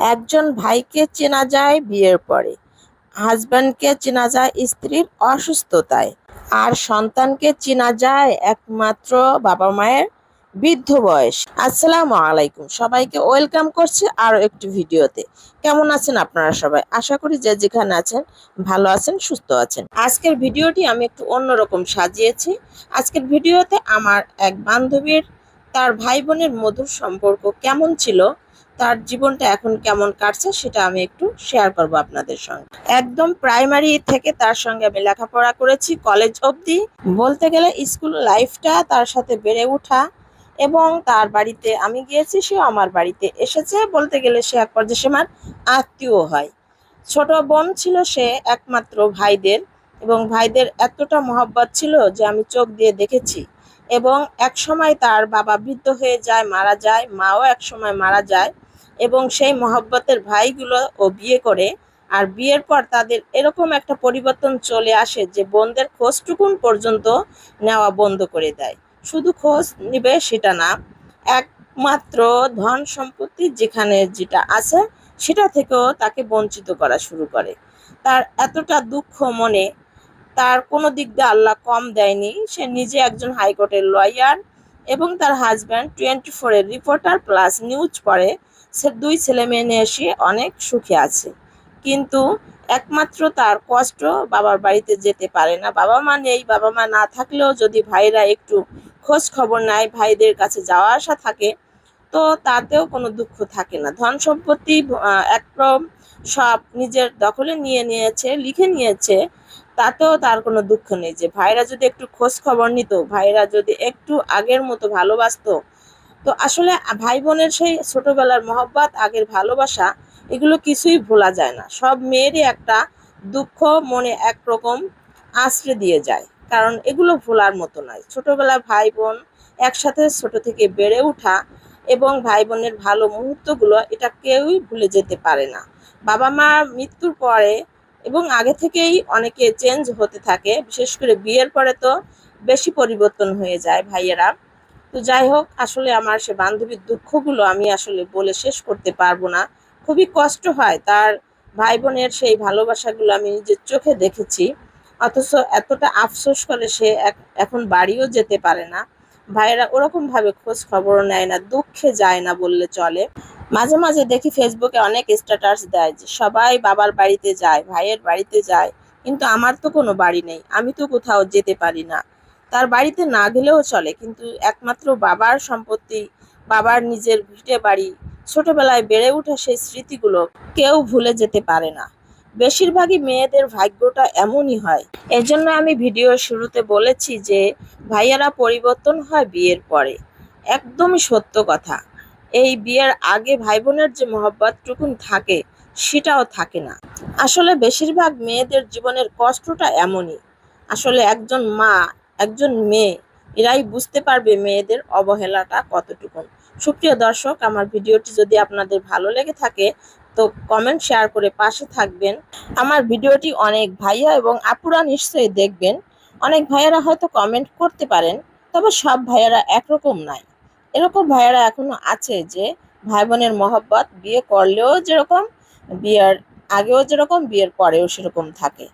একজন ভাইকে চেনা যায় বিয়ের পরে, হাজব্যান্ডকে চেনা যায় স্ত্রীর অসুস্থতায়, আর সন্তানকে চেনা যায় একমাত্র বাবা মায়ের বৃদ্ধ বয়স। আসসালামু আলাইকুম, সবাইকে ওয়েলকাম করছি আরো একটি ভিডিওতে। কেমন আছেন আপনারা সবাই? আশা করি যে যেখানে আছেন ভালো আছেন, সুস্থ আছেন। আজকের ভিডিওটি আমি একটু অন্যরকম সাজিয়েছি। আজকের ভিডিওতে আমার এক বান্ধবীর তার ভাই বোনের মধুর সম্পর্ক কেমন ছিল, তার জীবনটা এখন কেমন কাটছে সেটা আমি একটু শেয়ার করব আপনাদের সঙ্গে। একদম প্রাইমারি থেকে তার সঙ্গে আমি লেখাপড়া করেছি, কলেজ অবধি। বলতে গেলে স্কুল লাইফটা তার সাথে বেড়ে ওঠা, এবং তার বাড়িতে আমি গিয়েছি, সেও আমার বাড়িতে এসেছে। বলতে গেলে সে এক পর্যায়ে সে আমার আত্মীয় হয়। ছোট বোন ছিল সে একমাত্র ভাইদের, এবং ভাইদের এতটা মহব্বত ছিল যে আমি চোখ দিয়ে দেখেছি। এবং এক সময় তার বাবা বৃদ্ধ হয়ে যায়, মারা যায়, মাও এক সময় মারা যায়, এবং সেই মহব্বতের ভাইগুলো ও বিয়ে করে। আর বিয়ের পর তাদের এরকম একটা পরিবর্তন চলে আসে যে বোনদের খোঁজটুকুন পর্যন্ত নেওয়া বন্ধ করে দেয়। শুধু খোঁজ নিবে সেটা না, একমাত্র ধন সম্পত্তি যেখানে যেটা আছে সেটা থেকেও তাকে বঞ্চিত করা শুরু করে। তার এতটা দুঃখ মনে, তার কোনো দিক দিয়ে আল্লাহ কম দেয়নি। সে নিজে একজন হাইকোর্টের লয়ার, এবং তার হাজব্যান্ড 24-এর রিপোর্টার প্লাস নিউজ পড়ে। সে দুই ছেলে মেয়ে নিয়ে সে অনেক সুখে আছে, কিন্তু একমাত্র তার কষ্ট বাবার বাড়িতে যেতে পারে না। বাবা মা নেই, বাবা মা না থাকলেও যদি ভাইরা একটু খোঁজ খবর নেয়, ভাইদের কাছে যাওয়া আসা থাকে, তো তাতেও কোনো দুঃখ থাকে না। ধন সম্পত্তি একদম সব নিজের দখলে নিয়ে নিয়েছে, লিখে নিয়েছে, তাতেও তার কোনো দুঃখ নেই। যে ভাইরা যদি একটু খোঁজ খবর নিত, ভাইরা যদি একটু আগের মতো ভালোবাসতো, তো আসলে ভাই বোনের সেই ছোটবেলার মহব্বত, আগের ভালোবাসা, এগুলো কিছুই ভোলা যায় না। সব মেয়েরই একটা দুঃখ মনে একরকম আঁচড়ে দিয়ে যায়, কারণ এগুলো ভোলার মতো নয়। ছোটবেলার ভাই বোন একসাথে ছোট থেকে বেড়ে ওঠা এবং ভাই বোনের ভালো মুহূর্তগুলো, এটা কেউই ভুলে যেতে পারে না। বাবা মা মৃত্যুর পরে এবং আগে থেকেই অনেকে চেঞ্জ হতে থাকে, বিশেষ করে বিয়ের পরে তো বেশি পরিবর্তন হয়ে যায় ভাইয়েরা। তো যাই হোক, আসলে আমার সে বান্ধবীর দুঃখগুলো আমি আসলে বলে শেষ করতে পারবো না। খুবই কষ্ট হয়, তার ভাই বোনের সেই ভালোবাসাগুলো আমি নিজের চোখে দেখেছি। অথচ এতটা আফসোস করে সে এখন বাড়িও যেতে পারে না। ভাইয়েরা ওরকম ভাবে খোঁজ খবরও নেয় না, দুঃখে যায় না বললে চলে। মাঝে মাঝে দেখি ফেসবুকে অনেক স্ট্যাটাস দেয় যে সবাই বাবার বাড়িতে যায়, ভাইয়ের বাড়িতে যায়, কিন্তু আমার তো কোনো বাড়ি নেই, আমি তো কোথাও যেতে পারি না। তার বাড়িতে না গেলেও চলে, কিন্তু একমাত্র বাবার সম্পত্তি, বাবার নিজের ভিটে বাড়ি, ছোটবেলায় বেড়ে ওঠা সেই স্মৃতিগুলো কেউ ভুলে যেতে পারে না। বেশিরভাগই মেয়েদের ভাগ্যটা এমনই হয়। এজন্য আমি ভিডিও শুরুতে বলেছি যে ভাইয়ারা পরিবর্তন হয় বিয়ের পরে। একদমই সত্য কথা। এই বিয়ের আগে ভাই বোনের যে মহব্বতটুকুন থাকে, সেটাও থাকে না। আসলে বেশিরভাগ মেয়েদের জীবনের কষ্টটা এমনই। আসলে একজন মা, একজন মেয়ে, এরাই বুঝতে পারবে মেয়েদের অবহেলাটা কতটুকু। সুপ্রিয় দর্শক, আমার ভিডিওটি যদি আপনাদের ভালো লেগে থাকে তো কমেন্ট শেয়ার করে পাশে থাকবেন। আমার ভিডিওটি অনেক ভাইয়া এবং আপুরা নিশ্চয়ই দেখবেন। অনেক ভাইয়ারা হয়তো কমেন্ট করতে পারেন, তবে সব ভাইয়ারা একরকম নয়। এরকম ভাইয়ারা এখনো আছে যে ভাই বোনের মহব্বত বিয়ে করলেও যেরকম, বিয়ের আগেও যেরকম, বিয়ের পরেও সেরকম থাকে।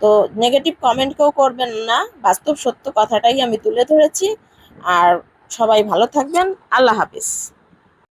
তো নেগেটিভ কমেন্ট কেউ করবেন না, বাস্তব সত্য কথাটাই আমি তুলে ধরেছি। আর সবাই ভালো থাকবেন। আল্লাহ হাফিজ।